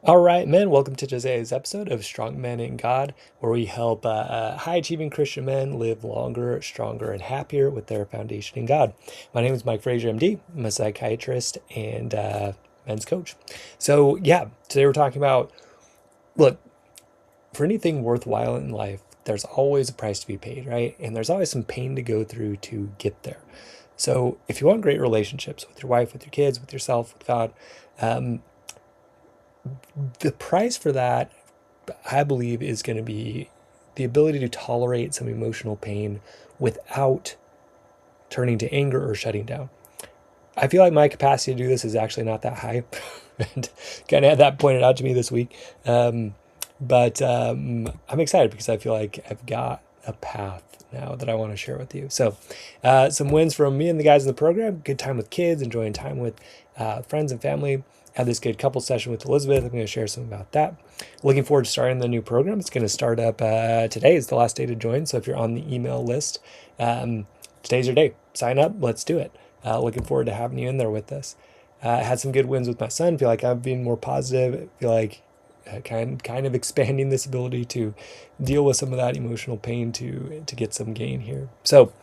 All right, men, welcome to today's episode of Strong Men in God, where we help high achieving Christian men live longer, stronger, and happier with their foundation in God. My name is Mike Frazier, MD. I'm a psychiatrist and men's coach. So, yeah, today we're talking about look, for anything worthwhile in life, there's always a price to be paid, right? And there's always some pain to go through to get there. So, if you want great relationships with your wife, with your kids, with yourself, with God, the price for that, I believe, is going to be the ability to tolerate some emotional pain without turning to anger or shutting down. I feel like my capacity to do this is actually not that high. And kind of had that pointed out to me this week. But I'm excited because I feel like I've got a path now that I want to share with you. So, some wins from me and the guys in the program: good time with kids, enjoying time with friends and family. Had this good couple session with Elizabeth. I'm going to share some about that. Looking forward to starting the new program. It's going to start up today. Is the last day to join. So if you're on the email list, today's your day. Sign up. Let's do it. Looking forward to having you in there with us. Had some good wins with my son. Feel like I've been more positive. Feel like kind of expanding this ability to deal with some of that emotional pain to get some gain here. So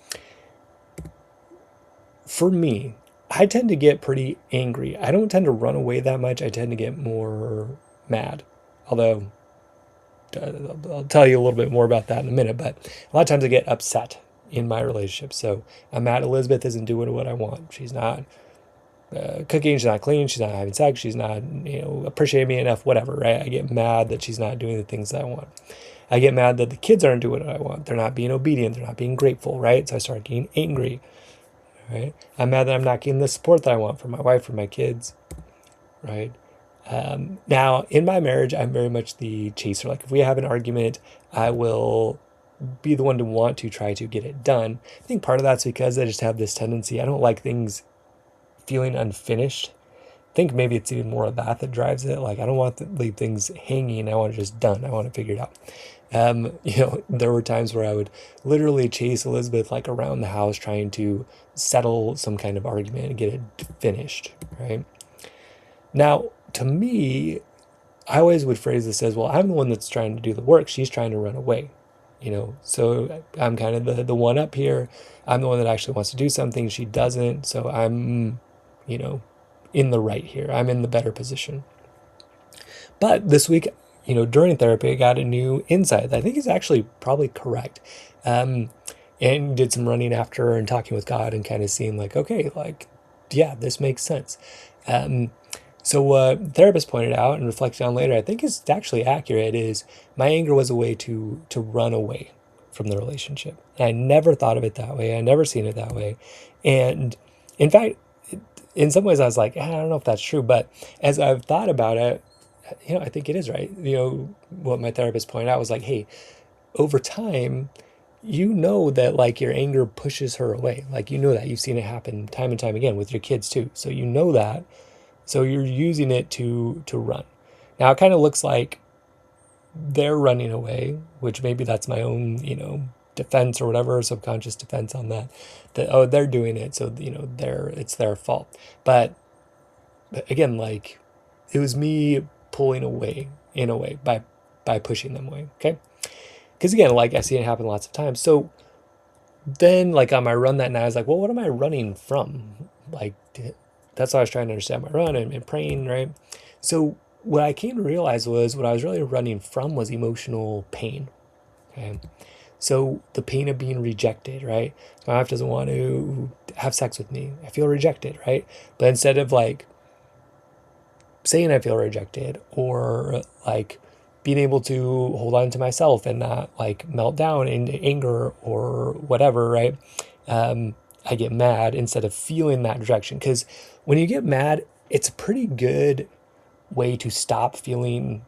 for me, I tend to get pretty angry. I don't tend to run away that much. I tend to get more mad. Although I'll tell you a little bit more about that in a minute, but a lot of times I get upset in my relationship. So I'm mad Elizabeth isn't doing what I want. She's not cooking, she's not cleaning, she's not having sex, she's not, appreciating me enough, whatever, right? I get mad that she's not doing the things that I want. I get mad that the kids aren't doing what I want. They're not being obedient, they're not being grateful, right? So I start getting angry, right? I'm mad that I'm not getting the support that I want from my wife, from my kids, right? Now, in my marriage, I'm very much the chaser. Like if we have an argument, I will be the one to want to try to get it done. I think part of that's because I just have this tendency. I don't like things feeling unfinished. I think maybe it's even more of that drives it. Like I don't want to leave things hanging. I want it just done. I want to figure it out. There were times where I would literally chase Elizabeth like around the house trying to settle some kind of argument and get it finished, right? Now, to me, I always would phrase this as, well, I'm the one that's trying to do the work. She's trying to run away, so I'm kind of the one up here. I'm the one that actually wants to do something. She doesn't. So I'm, in the right here. I'm in the better position. But this week, during therapy, I got a new insight that I think is actually probably correct. And did some running after her and talking with God and kind of seeing like, okay, like, yeah, this makes sense. So what therapist pointed out and reflected on later, I think is actually accurate, is my anger was a way to run away from the relationship. And I never thought of it that way. I never seen it that way. And in fact, in some ways I was like, I don't know if that's true. But as I've thought about it, I think it is right. What my therapist pointed out was like, hey, over time, that like your anger pushes her away. Like, that you've seen it happen time and time again with your kids too. So that. So you're using it to run. Now it kind of looks like they're running away, which maybe that's my own, defense or whatever, subconscious defense on that. Oh, they're doing it, so it's their fault. But again, like it was me pulling away in a way by pushing them away. Okay, because again, like I see it happen lots of times. So then, like on my run that night, I was like, well, what am I running from? Like that's why I was trying to understand my run and praying, right? So what I came to realize was what I was really running from was emotional pain. Okay. So the pain of being rejected, right? My wife doesn't want to have sex with me. I feel rejected, right? But instead of like saying I feel rejected or like being able to hold on to myself and not like melt down into anger or whatever, right? I get mad instead of feeling that rejection. Because when you get mad, it's a pretty good way to stop feeling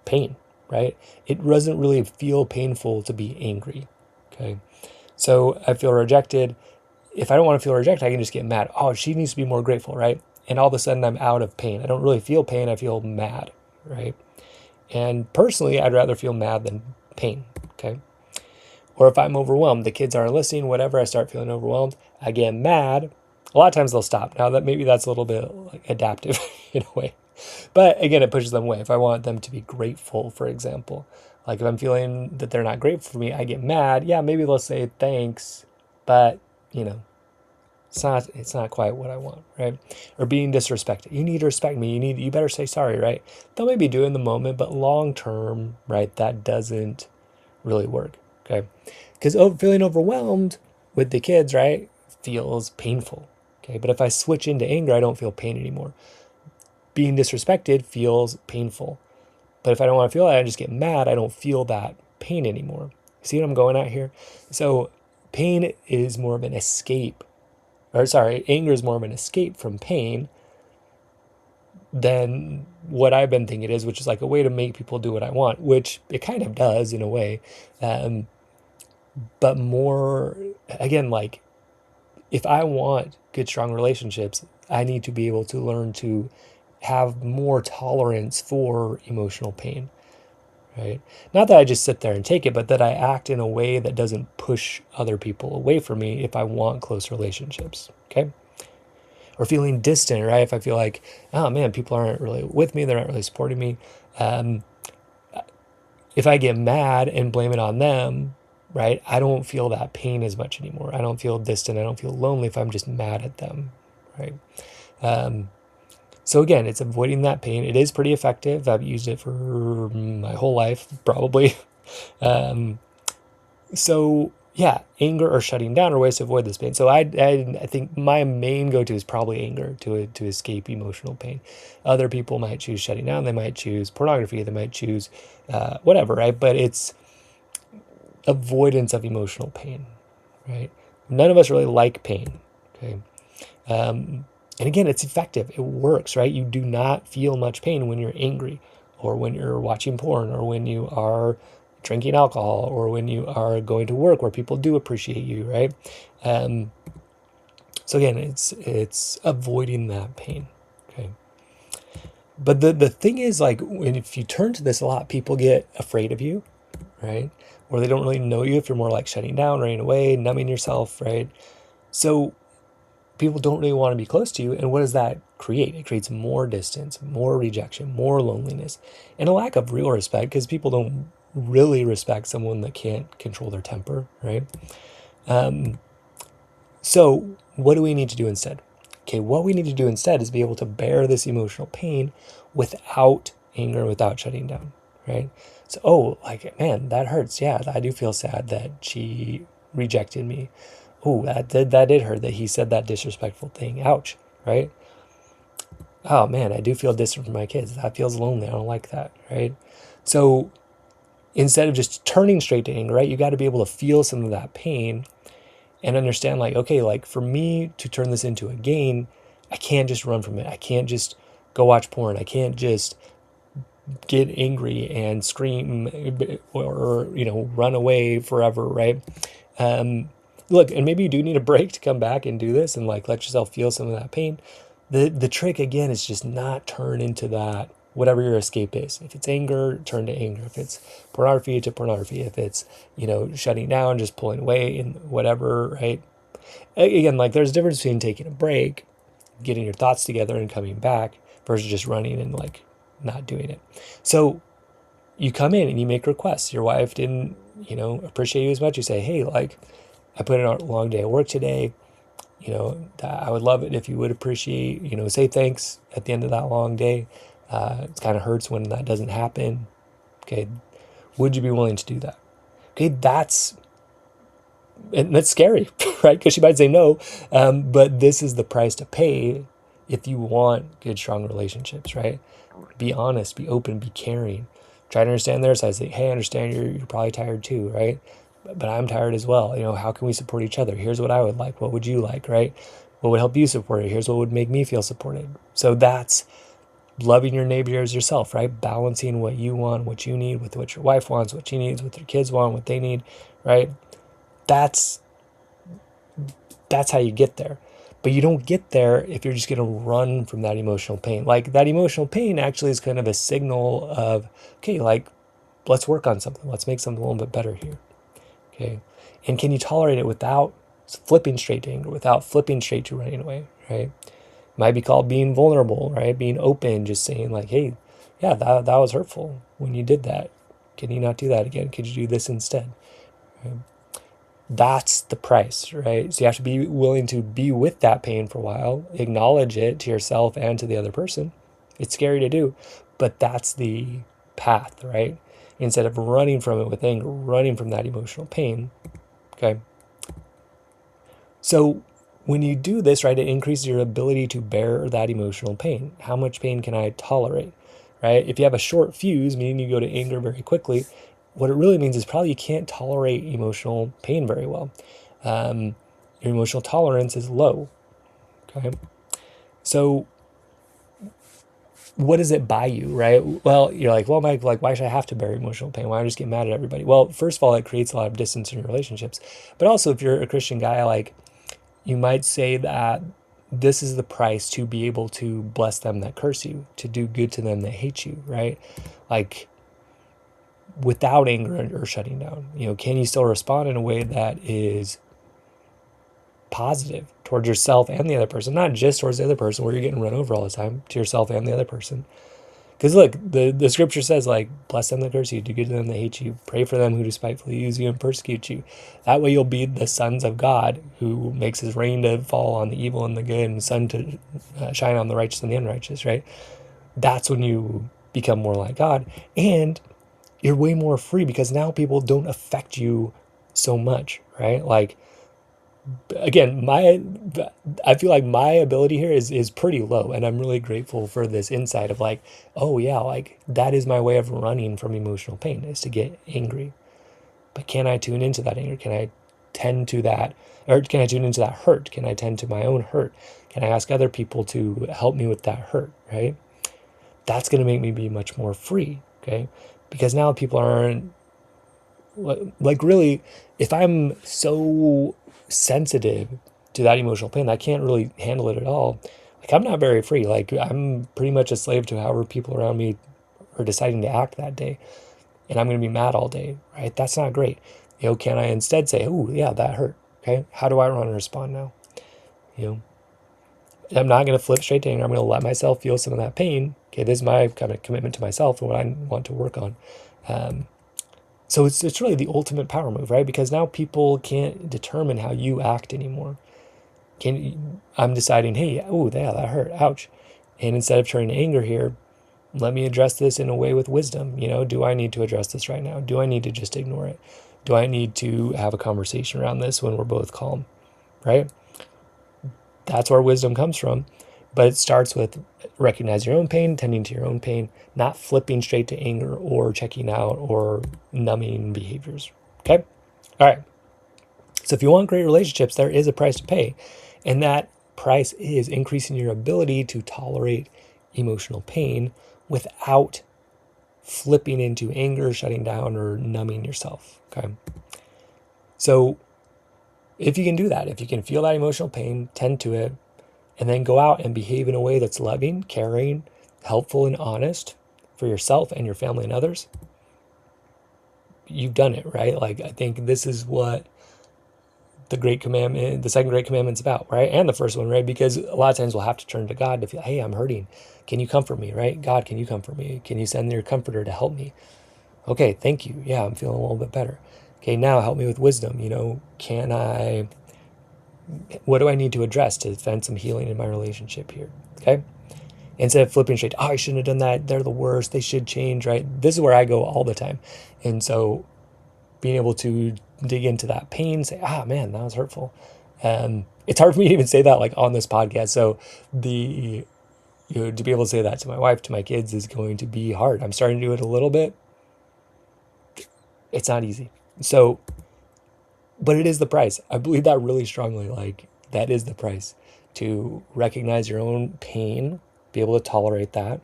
pain, right? It doesn't really feel painful to be angry, okay? So I feel rejected. If I don't want to feel rejected, I can just get mad. Oh, she needs to be more grateful, right? And all of a sudden I'm out of pain. I don't really feel pain. I feel mad, right? And personally, I'd rather feel mad than pain, okay? Or if I'm overwhelmed, the kids aren't listening, whatever, I start feeling overwhelmed, I get mad. A lot of times they'll stop. Now that maybe that's a little bit like adaptive in a way. But again, it pushes them away. If I want them to be grateful, for example, like if I'm feeling that they're not grateful for me, I get mad. Yeah, maybe they'll say thanks, but you know, it's not quite what I want, right? Or being disrespected. You need to respect me. You better say sorry, right? They'll maybe do in the moment, but long term, right, that doesn't really work. Okay. Because feeling overwhelmed with the kids, right, feels painful. Okay. But if I switch into anger, I don't feel pain anymore. Being disrespected feels painful. But if I don't want to feel that, I just get mad. I don't feel that pain anymore. See what I'm going at here? So pain is more of an escape. Or sorry, anger is more of an escape from pain than what I've been thinking it is, which is like a way to make people do what I want, which it kind of does in a way. But more, again, like if I want good, strong relationships, I need to be able to learn to have more tolerance for emotional pain, right? Not that I just sit there and take it, but that I act in a way that doesn't push other people away from me if I want close relationships, okay? Or feeling distant, right? If I feel like, oh man, people aren't really with me, they're not really supporting me. If I get mad and blame it on them, right, I don't feel that pain as much anymore. I don't feel distant. I don't feel lonely if I'm just mad at them, right? So again, it's avoiding that pain. It is pretty effective. I've used it for my whole life, probably. So yeah, anger or shutting down are ways to avoid this pain. So I think my main go-to is probably anger to escape emotional pain. Other people might choose shutting down. They might choose pornography. They might choose whatever, right? But it's avoidance of emotional pain, right? None of us really like pain, okay? And again, it's effective. It works, right? You do not feel much pain when you're angry or when you're watching porn or when you are drinking alcohol or when you are going to work where people do appreciate you, right? So again, it's avoiding that pain, okay? But the thing is, like, if you turn to this a lot, people get afraid of you, right? Or they don't really know you if you're more like shutting down, running away, numbing yourself, right? So people don't really want to be close to you. And what does that create? It creates more distance, more rejection, more loneliness, and a lack of real respect because people don't really respect someone that can't control their temper, right? So what do we need to do instead? Okay, what we need to do instead is be able to bear this emotional pain without anger, without shutting down, right? So, oh, like, man, that hurts. Yeah, I do feel sad that she rejected me. Oh, that did hurt that he said that disrespectful thing. Ouch, right? Oh man, I do feel distant from my kids. That feels lonely. I don't like that, right? So instead of just turning straight to anger, right, you got to be able to feel some of that pain and understand, like, okay, like for me to turn this into a gain, I can't just run from it. I can't just go watch porn. I can't just get angry and scream or run away forever, right? Look, and maybe you do need a break to come back and do this and like let yourself feel some of that pain. The trick again is just not turn into that whatever your escape is. If it's anger, turn to anger. If it's pornography, to pornography. If it's shutting down, just pulling away and whatever, right? Again, like there's a difference between taking a break, getting your thoughts together and coming back versus just running and like not doing it. So you come in and you make requests. Your wife didn't appreciate you as much. You say, hey, like, I put in a long day at work today. I would love it if you would appreciate, say thanks at the end of that long day. It kind of hurts when that doesn't happen. Okay. Would you be willing to do that? Okay. That's scary, right? Because she might say no. But this is the price to pay if you want good, strong relationships, right? Be honest, be open, be caring. Try to understand their side. Say, hey, I understand you're probably tired too, right? But I'm tired as well. How can we support each other? Here's what I would like. What would you like, right? What would help you support it? Here's what would make me feel supported. So that's loving your neighbor as yourself, right? Balancing what you want, what you need with what your wife wants, what she needs, what your kids want, what they need, right? That's how you get there. But you don't get there if you're just going to run from that emotional pain. Like that emotional pain actually is kind of a signal of, okay, like let's work on something. Let's make something a little bit better here. Okay. And can you tolerate it without flipping straight to anger, without flipping straight to running away, right? Might be called being vulnerable, right? Being open, just saying like, hey, yeah, that was hurtful when you did that. Can you not do that again? Could you do this instead? Right? That's the price, right? So you have to be willing to be with that pain for a while, acknowledge it to yourself and to the other person. It's scary to do, but that's the path, right? Instead of running from it with anger, running from that emotional pain, okay? So when you do this, right, it increases your ability to bear that emotional pain. How much pain can I tolerate, right? If you have a short fuse, meaning you go to anger very quickly, what it really means is probably you can't tolerate emotional pain very well. Your emotional tolerance is low, okay? So what does it buy you, right? Well, you're like, well, Mike, like, why should I have to bear emotional pain? Why don't I just get mad at everybody? Well, first of all, it creates a lot of distance in your relationships. But also, if you're a Christian guy, like, you might say that this is the price to be able to bless them that curse you, to do good to them that hate you, right? Like, without anger or shutting down, can you still respond in a way that is positive towards yourself and the other person, not just towards the other person where you're getting run over all the time, to yourself and the other person. Because look, the scripture says, like, bless them that curse you, do good to them that hate you, pray for them who despitefully use you and persecute you. That way you'll be the sons of God, who makes his rain to fall on the evil and the good, and the sun to shine on the righteous and the unrighteous, right? That's when you become more like God. And you're way more free because now people don't affect you so much, right? Like, again, I feel like my ability here is pretty low, and I'm really grateful for this insight of like, oh yeah, like that is my way of running from emotional pain, is to get angry. But can I tune into that anger? Can I tend to that, or can I tune into that hurt? Can I tend to my own hurt? Can I ask other people to help me with that hurt, right? That's going to make me be much more free, okay? Because now people aren't, like, really, if I'm so sensitive to that emotional pain, I can't really handle it at all. Like, I'm not very free. Like, I'm pretty much a slave to however people around me are deciding to act that day. And I'm going to be mad all day, right? That's not great. Can I instead say, oh, yeah, that hurt. Okay. How do I want to respond now? I'm not going to flip straight to anger. I'm going to let myself feel some of that pain. Okay. This is my kind of commitment to myself and what I want to work on. So it's really the ultimate power move, right? Because now people can't determine how you act anymore. I'm deciding, hey, oh, yeah, that hurt, ouch. And instead of turning to anger here, let me address this in a way with wisdom. Do I need to address this right now? Do I need to just ignore it? Do I need to have a conversation around this when we're both calm, right? That's where wisdom comes from. But it starts with recognize your own pain, tending to your own pain, not flipping straight to anger or checking out or numbing behaviors. Okay? All right. So if you want great relationships, there is a price to pay. And that price is increasing your ability to tolerate emotional pain without flipping into anger, shutting down, or numbing yourself. Okay? So if you can do that, if you can feel that emotional pain, tend to it, and then go out and behave in a way that's loving, caring, helpful, and honest for yourself and your family and others, you've done it, right? Like, I think this is what the second great commandment's about, right? And the first one, right? Because a lot of times we'll have to turn to God to feel, hey, I'm hurting. Can you comfort me, right? God, can you comfort me? Can you send your comforter to help me? Okay, thank you. Yeah, I'm feeling a little bit better. Okay, now help me with wisdom. What do I need to address to find some healing in my relationship here? Okay. Instead of flipping straight, oh, I shouldn't have done that. They're the worst. They should change, right? This is where I go all the time. And so being able to dig into that pain, say, man, that was hurtful. It's hard for me to even say that like on this podcast. So to be able to say that to my wife, to my kids is going to be hard. I'm starting to do it a little bit. It's not easy. So, but it is the price. I believe that really strongly. Like, that is the price, to recognize your own pain, be able to tolerate that,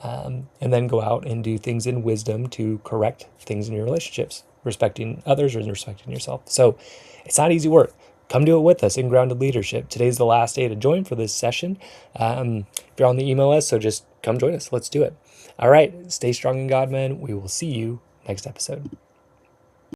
and then go out and do things in wisdom to correct things in your relationships, respecting others and respecting yourself. So it's not easy work. Come do it with us in Grounded Leadership. Today's the last day to join for this session. If you're on the email list, so just come join us. Let's do it. All right. Stay strong in God, men. We will see you next episode.